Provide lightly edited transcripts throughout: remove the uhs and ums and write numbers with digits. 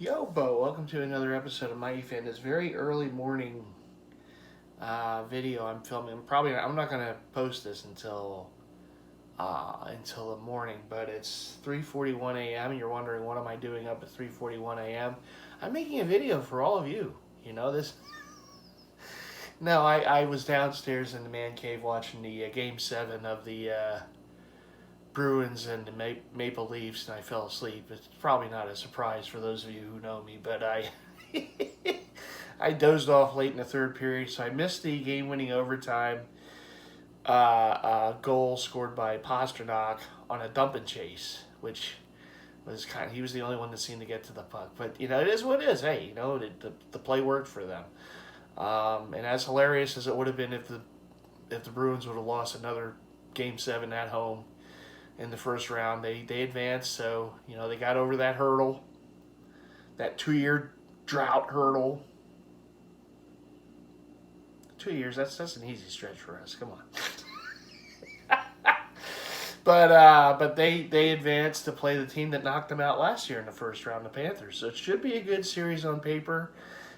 Yo, Bo, welcome to another episode of MightyFan. This very early morning video I'm filming. I'm not gonna post this until the morning, but it's 3:41 a.m. and you're wondering what am I doing up at 3:41 a.m. I'm making a video for all of you. You know this. No, I was downstairs in the man cave watching the Game 7 of the Bruins and the Maple Leafs, and I fell asleep. It's probably not a surprise for those of you who know me, but I dozed off late in the third period, so I missed the game-winning overtime goal scored by Pasternak on a dump and chase, which was he was the only one that seemed to get to the puck. But it is what it is. Hey, the play worked for them, and as hilarious as it would have been if the Bruins would have lost another Game 7 at home in the first round, they advanced. So they got over that hurdle, that 2-year drought hurdle. 2 years, that's an easy stretch for us. Come on. But they advanced to play the team that knocked them out last year in the first round, the Panthers. So it should be a good series on paper.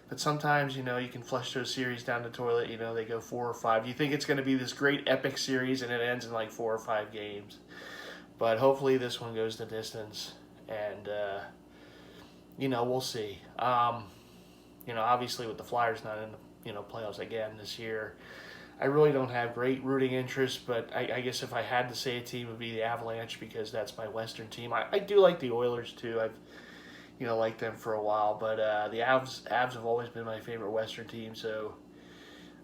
But sometimes, you can flush those series down the toilet. They go 4 or 5. You think it's going to be this great epic series, and it ends in like 4 or 5 games. But hopefully this one goes the distance, and we'll see. Obviously with the Flyers not in the playoffs again this year, I really don't have great rooting interest. But I guess if I had to say a team, it would be the Avalanche, because that's my Western team. I do like the Oilers too. I've liked them for a while, but the Avs have always been my favorite Western team. So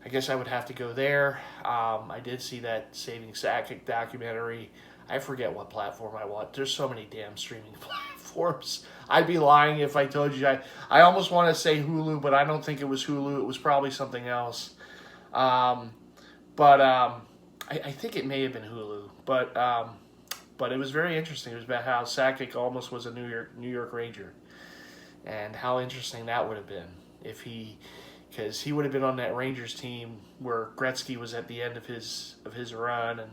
I guess I would have to go there. I did see that Saving Sakic documentary. I forget what platform I watch. There's so many damn streaming platforms. I'd be lying if I told you. I almost want to say Hulu, but I don't think it was Hulu. It was probably something else. I think it may have been Hulu. But it was very interesting. It was about how Sakic almost was a New York Ranger, and how interesting that would have been because he would have been on that Rangers team where Gretzky was at the end of his run. And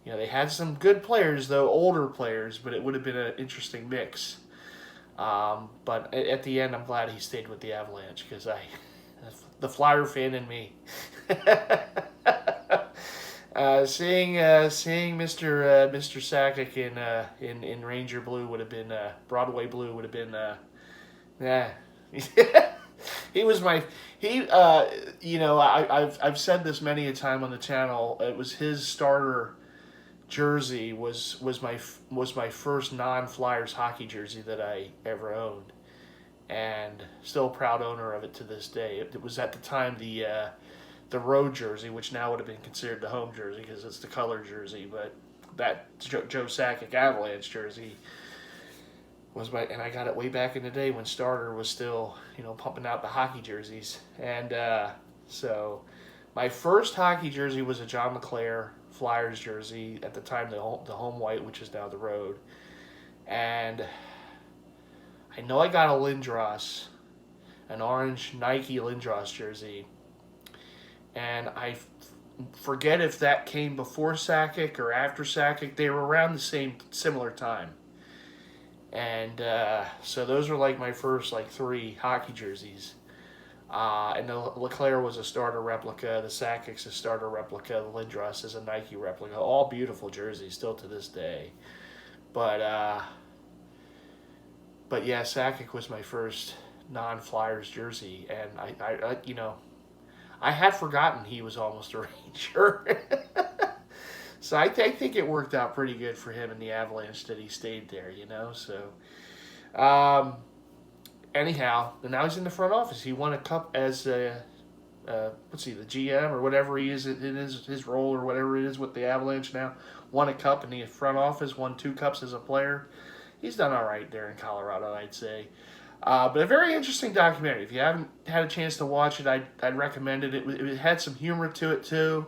they had some good players, though, older players, but it would have been an interesting mix. But at the end, I'm glad he stayed with the Avalanche, because the Flyer fan in me. Seeing Mr. Sakic in Ranger Blue would have been Broadway Blue would have been yeah. He was I've said this many a time on the channel. It was his starter jersey was my first non-Flyers hockey jersey that I ever owned, and still a proud owner of it to this day. It was at the time the road jersey, which now would have been considered the home jersey because it's the color jersey, but that Joe Sakic Avalanche jersey was and I got it way back in the day when Starter was still pumping out the hockey jerseys. And so my first hockey jersey was a John LeClair Flyers jersey, at the time the home white, which is now the road. And I know I got a Lindros, an orange Nike Lindros jersey, and I forget if that came before Sakic or after Sakic. They were around the similar time. And so those were like my first 3 hockey jerseys. And the LeClair was a starter replica. The Sakic's a starter replica. The Lindros is a Nike replica. All beautiful jerseys still to this day. But yeah, Sakic was my first non-Flyers jersey, and I had forgotten he was almost a Ranger. So I think it worked out pretty good for him in the Avalanche that he stayed there. So. Anyhow, and now he's in the front office. He won a cup as the GM or whatever he is in his role or whatever it is with the Avalanche now. Won a cup in the front office, won 2 cups as a player. He's done all right there in Colorado, I'd say. But a very interesting documentary. If you haven't had a chance to watch it, I'd recommend it. It had some humor to it too.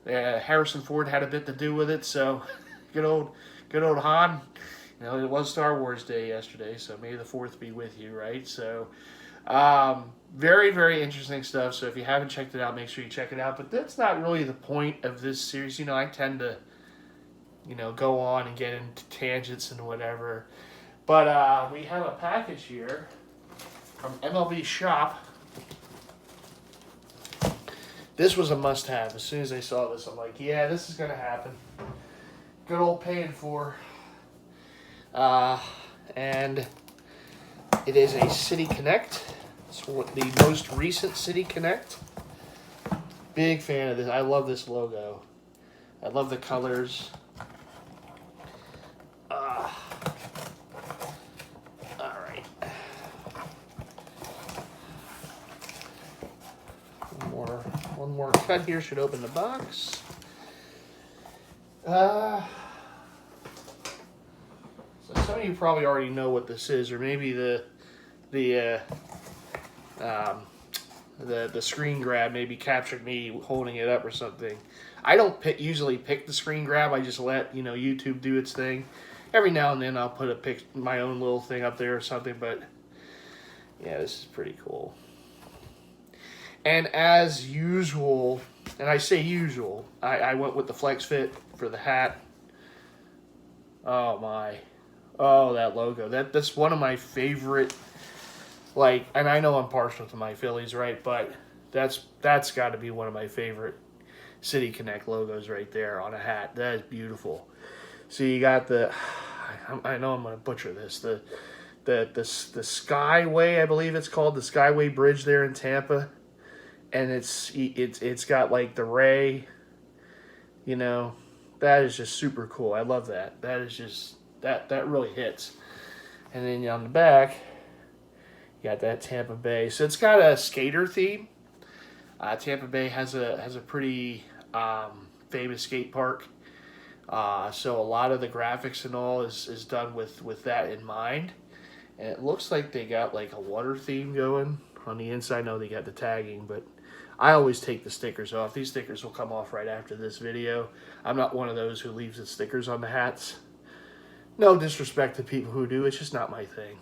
Harrison Ford had a bit to do with it, so good old Han. It was Star Wars Day yesterday, so may the 4th be with you, right? So, very, very interesting stuff. So if you haven't checked it out, make sure you check it out. But that's not really the point of this series. I tend to, go on and get into tangents and whatever. But we have a package here from MLB Shop. This was a must-have. As soon as I saw this, I'm like, yeah, this is going to happen. Good old paying for. And it is a City Connect. It's the most recent City Connect. Big fan of this. I love this logo. I love the colors. Alright. One more cut here should open the box. So some of you probably already know what this is, or maybe the screen grab maybe captured me holding it up or something. I don't usually pick the screen grab. I just let YouTube do its thing. Every now and then I'll put my own little thing up there or something. But yeah, this is pretty cool. And as usual, and I say usual, I went with the Flex Fit for the hat. Oh my, oh that logo. That's one of my favorite. Like, and I know I'm partial to my Phillies, right? But that's got to be one of my favorite City Connect logos right there on a hat. That is beautiful. So you got the, I know I'm going to butcher this, the Skyway, I believe it's called, the Skyway Bridge there in Tampa, and it's got like the ray, that is just super cool. I love that. That is just that really hits. And then on the back, you got that Tampa Bay. So it's got a skater theme. Tampa Bay has a pretty famous skate park. So a lot of the graphics and all is done with that in mind. And it looks like they got like a water theme going on the inside. I know they got the tagging, but I always take the stickers off. These stickers will come off right after this video. I'm not one of those who leaves the stickers on the hats. No disrespect to people who do. It's just not my thing.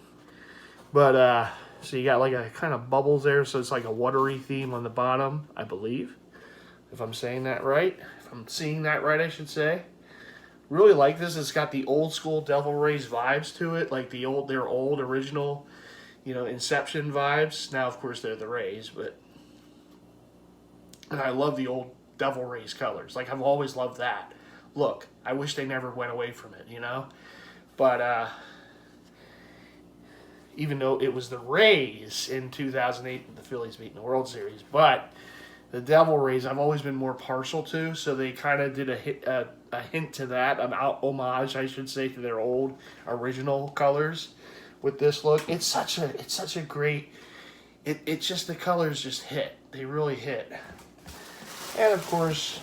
But so you got like a kind of bubbles there, so it's like a watery theme on the bottom, I believe. If I'm saying that right. If I'm seeing that right, I should say. Really like this. It's got the old school Devil Rays vibes to it, like their old original, Inception vibes. Now, of course, they're the Rays, and I love the old Devil Rays colors. Like, I've always loved that look. I wish they never went away from it, But even though it was the Rays in 2008, the Phillies beating the World Series, but the Devil Rays I've always been more partial to, so they kind of did a hint to that, an homage, I should say, to their old original colors with this look. It's such a great. It's just the colors just hit. They really hit. And of course,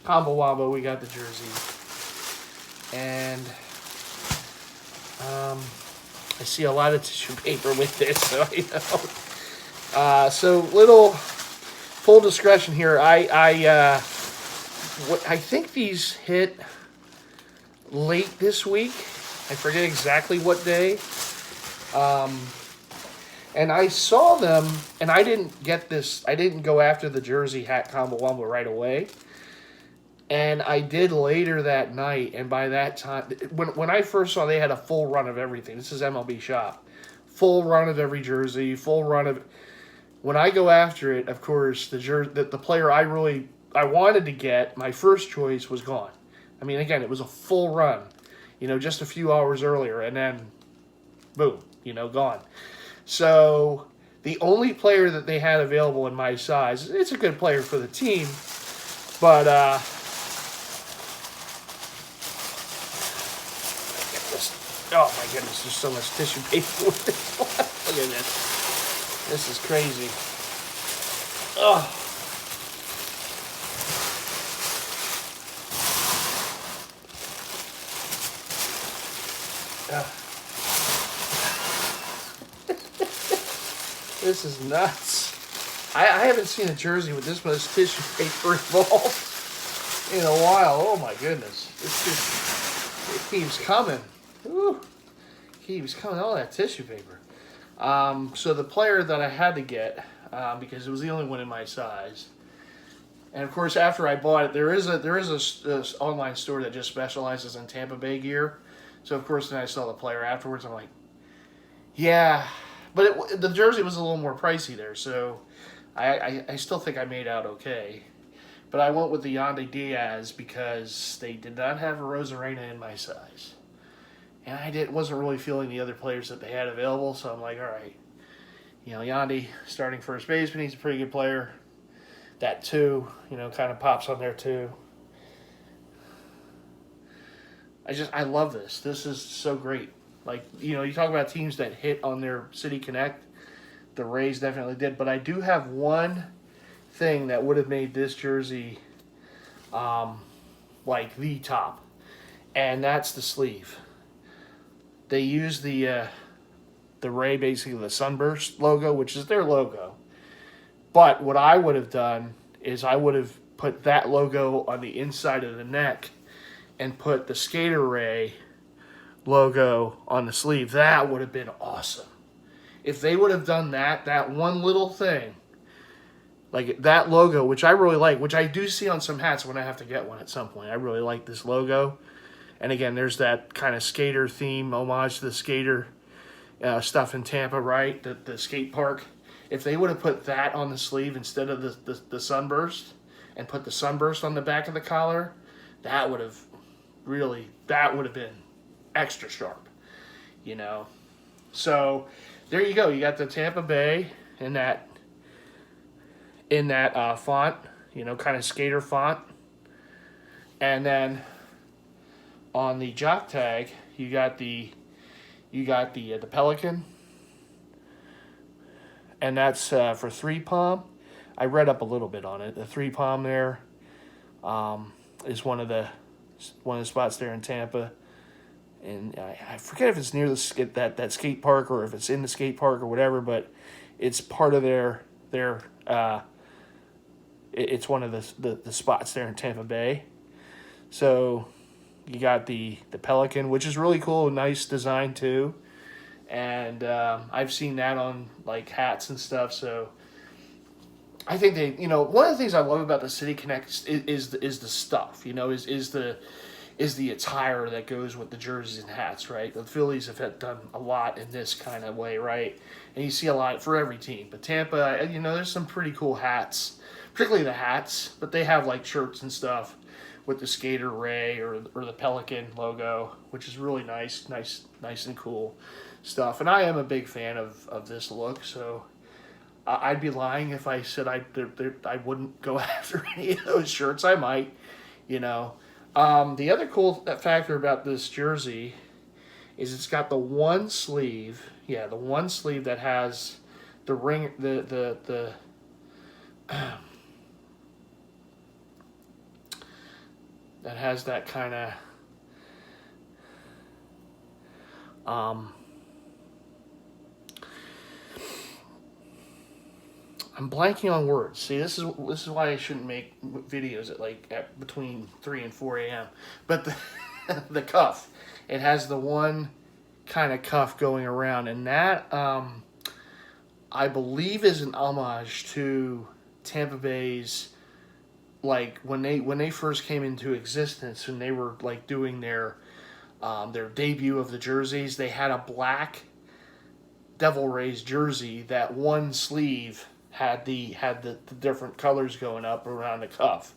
Combo Wombo, we got the jersey, and I see a lot of tissue paper with this, so so little full discretion here. I think these hit late this week. I forget exactly what day. And I saw them, and I didn't get this. I didn't go after the jersey hat Combo Wombo right away. And I did later that night, and by that time, when I first saw they had a full run of everything. This is MLB Shop. Full run of every jersey, full run of. When I go after it, of course, the player I wanted to get, my first choice was gone. I mean, again, it was a full run, just a few hours earlier, and then, boom, gone. So the only player that they had available in my size, it's a good player for the team, but oh my goodness, there's so much tissue paper with this one. Look at this. This is crazy. Oh. This is nuts. I haven't seen a jersey with this much tissue paper involved in a while. Oh my goodness. It keeps coming. Ooh. Keeps coming. All that tissue paper. So the player that I had to get, because it was the only one in my size, and of course after I bought it, there is a online store that just specializes in Tampa Bay gear. So of course then I saw the player afterwards. I'm like, yeah, But the jersey was a little more pricey there, so I still think I made out okay. But I went with the Yonde Diaz because they did not have a Rosarena in my size. And wasn't really feeling the other players that they had available, so I'm like, all right. Yonde, starting first baseman, he's a pretty good player. That too, kind of pops on there too. I love this. This is so great. Like, you talk about teams that hit on their City Connect. The Rays definitely did. But I do have one thing that would have made this jersey like the top. And that's the sleeve. They use the Ray, basically the Sunburst logo, which is their logo. But what I would have done is I would have put that logo on the inside of the neck and put the Skater Ray logo on the sleeve. That would have been awesome. If they would have done that one little thing, like that logo, which I really like, which I do see on some hats when I have to get one at some point. I really like this logo. And again, there's that kind of skater theme, homage to the skater stuff in Tampa, right? The skate park. If they would have put that on the sleeve instead of the Sunburst and put the Sunburst on the back of the collar, that would have been extra sharp, So there you go. You got the Tampa Bay in that font, kind of skater font, and then on the jock tag you got the Pelican, and that's for 3-palm. I read up a little bit on it. The 3-palm there is one of the spots there in Tampa, and I forget if it's near that skate park or if it's in the skate park or whatever, but it's part of their it's one of the spots there in Tampa Bay. So you got the Pelican, which is really cool, nice design too, and I've seen that on like hats and stuff. So I think they, one of the things I love about the City Connect is the stuff, is the attire that goes with the jerseys and hats, right? The Phillies have done a lot in this kind of way, right? And you see a lot for every team. But Tampa, there's some pretty cool hats, particularly the hats, but they have like shirts and stuff with the Skater Ray or the Pelican logo, which is really nice and cool stuff. And I am a big fan of this look, so I'd be lying if I said I wouldn't go after any of those shirts. I might, The other cool factor about this jersey is it's got the one sleeve. Yeah, the one sleeve that has the ring, the that has that kind of I'm blanking on words. See, this is why I shouldn't make videos at between 3 and 4 a.m. But the cuff, it has the one kind of cuff going around, and that I believe is an homage to Tampa Bay's, like when they first came into existence, and they were like doing their debut of the jerseys. They had a black Devil Rays jersey that one sleeve had the different colors going up around the cuff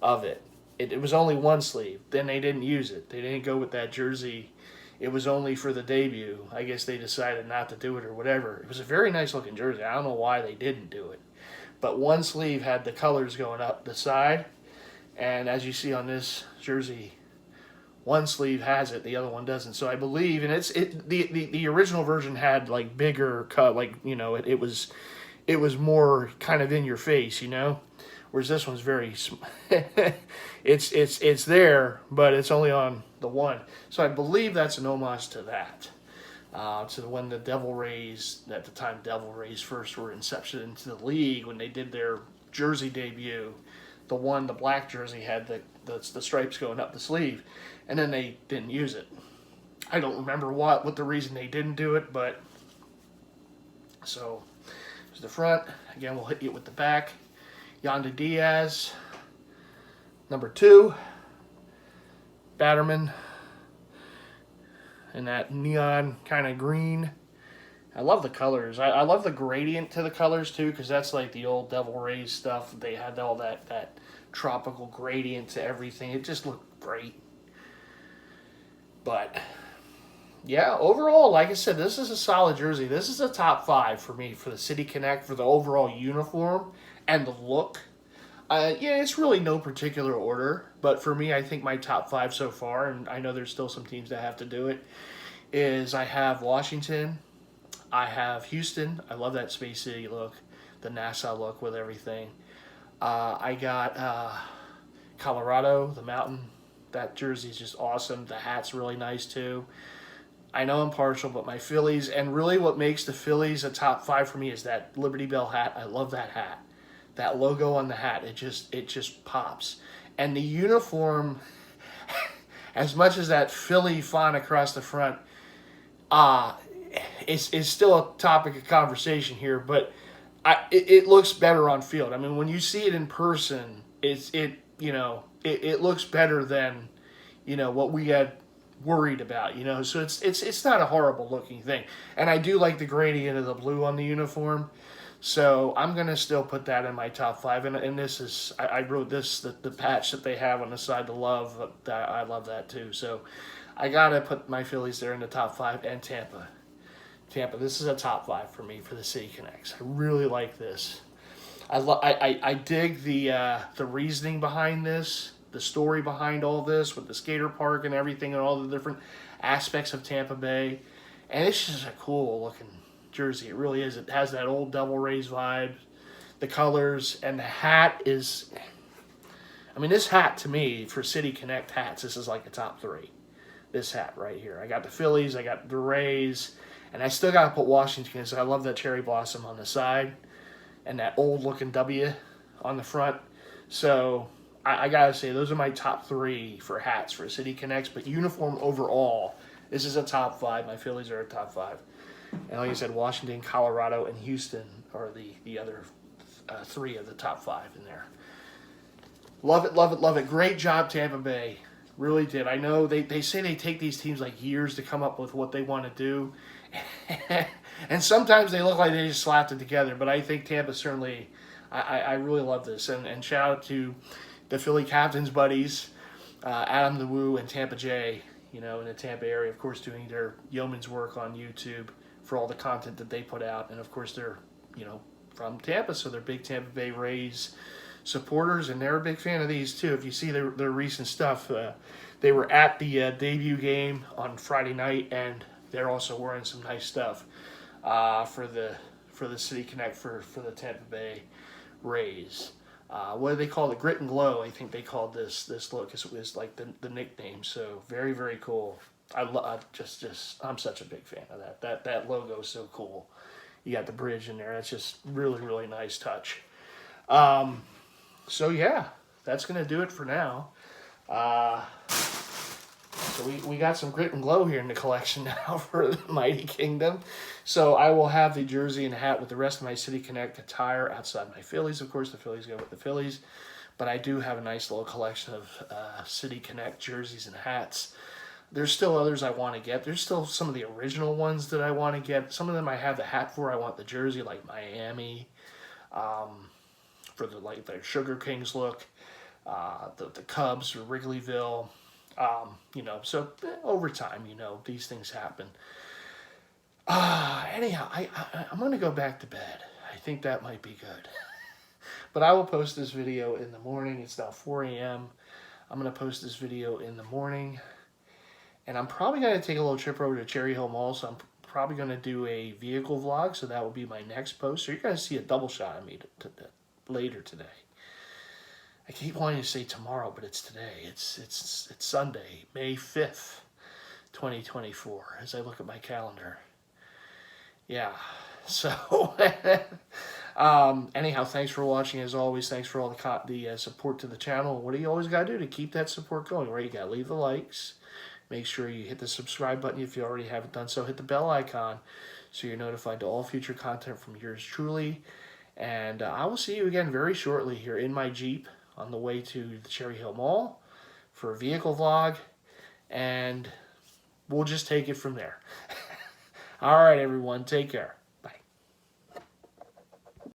of it. It was only one sleeve. Then they didn't use it. They didn't go with that jersey. It was only for the debut. I guess they decided not to do it or whatever. It was a very nice looking jersey. I don't know why they didn't do it. But one sleeve had the colors going up the side. And as you see on this jersey, one sleeve has it, the other one doesn't. So I believe, and the original version had like bigger cut, like, it was more kind of in your face, whereas this one's very it's there, but it's only on the one. So I believe that's an homage to that, to when the Devil Rays, at the time Devil Rays first were inception into the league, when they did their jersey debut. The black jersey had the stripes going up the sleeve, and then they didn't use it. I don't remember what the reason they didn't do it, but so there's the front. Again, we'll hit you with the back. Yonde Diaz, number 2, Batterman, and that neon kind of green, I love the colors. I love the gradient to the colors too, because that's like the old Devil Rays stuff. They had all that tropical gradient to everything. It just looked great. But yeah, overall, like I said, this is a solid jersey. This is a top 5 for me for the City Connect, for the overall uniform and the look. Yeah, it's really no particular order, but for me, I think my top 5 so far, and I know there's still some teams that have to do it, is I have Washington, I have Houston. I love that Space City look, the NASA look with everything. I got Colorado, the mountain. That jersey is just awesome. The hat's really nice too. I know I'm partial, but my Phillies, and really what makes the Phillies a top 5 for me is that Liberty Bell hat. I love that hat. That logo on the hat, it just pops. And the uniform, as much as that Philly font across the front, is still a topic of conversation here, but it looks better on field. I mean, when you see it in person, it looks better than what we had worried about. So it's not a horrible looking thing, and I do like the gradient of the blue on the uniform. So I'm going to still put that in my top 5. And this is, I wrote this, the patch that they have on the side, the love, I love that too. So I got to put my Phillies there in the top 5, and Tampa. This is a top 5 for me for the City Connects. I really like this. I dig the reasoning behind this, the story behind all this with the skater park and everything and all the different aspects of Tampa Bay. And it's just a cool looking jersey. It really is. It has that old Devil Rays vibe, the colors, and the hat is, I mean, this hat to me for City Connect hats, this is like a top 3. This hat right here. I got the Phillies, I got the Rays, and I still got to put Washington because I love that cherry blossom on the side and that old looking W on the front. So I got to say, those are my top 3 for hats for City Connects, but uniform overall, this is a top 5. My Phillies are a top 5. And like I said, Washington, Colorado, and Houston are the other 3 of the top 5 in there. Love it, love it, love it. Great job, Tampa Bay. Really did. I know they say they take these teams like years to come up with what they want to do. And sometimes they look like they just slapped it together. But I think Tampa certainly, I really love this. And shout out to the Philly Captains buddies, Adam the Woo and Tampa J, in the Tampa area, of course, doing their yeoman's work on YouTube for all the content that they put out. And of course, they're, from Tampa, so they're big Tampa Bay Rays supporters, and they're a big fan of these too. If you see their recent stuff, they were at the debut game on Friday night, and they're also wearing some nice stuff for the City Connect for the Tampa Bay Rays. What do they call it? Grit and Glow, I think they called this look. Is like the nickname. So very, very cool. I'm such a big fan of that. That logo is so cool. You got the bridge in there. That's just really, really nice touch. So yeah, that's gonna do it for now. So we got some Grit and Glow here in the collection now for the Mighty Kingdom. So I will have the jersey and hat with the rest of my City Connect attire outside my Phillies. Of course, the Phillies go with the Phillies. But I do have a nice little collection of City Connect jerseys and hats. There's still others I want to get. There's still some of the original ones that I want to get. Some of them I have the hat for. I want the jersey, like Miami, for the Sugar Kings look, the Cubs or Wrigleyville. So over time, these things happen. Anyhow, I'm going to go back to bed. I think that might be good. But I will post this video in the morning. It's now 4 a.m. I'm going to post this video in the morning. And I'm probably going to take a little trip over to Cherry Hill Mall. So I'm probably going to do a vehicle vlog. So that will be my next post. So you're going to see a double shot of me later today. I keep wanting to say tomorrow, but it's today. It's Sunday, May 5th, 2024, as I look at my calendar. Yeah, so anyhow, thanks for watching as always. Thanks for all the support to the channel. What do you always got to do to keep that support going? Right, you got to leave the likes. Make sure you hit the subscribe button if you already haven't done so. Hit the bell icon so you're notified to all future content from yours truly. And I will see you again very shortly here in my Jeep on the way to the Cherry Hill Mall for a vehicle vlog. And we'll just take it from there. All right, everyone. Take care.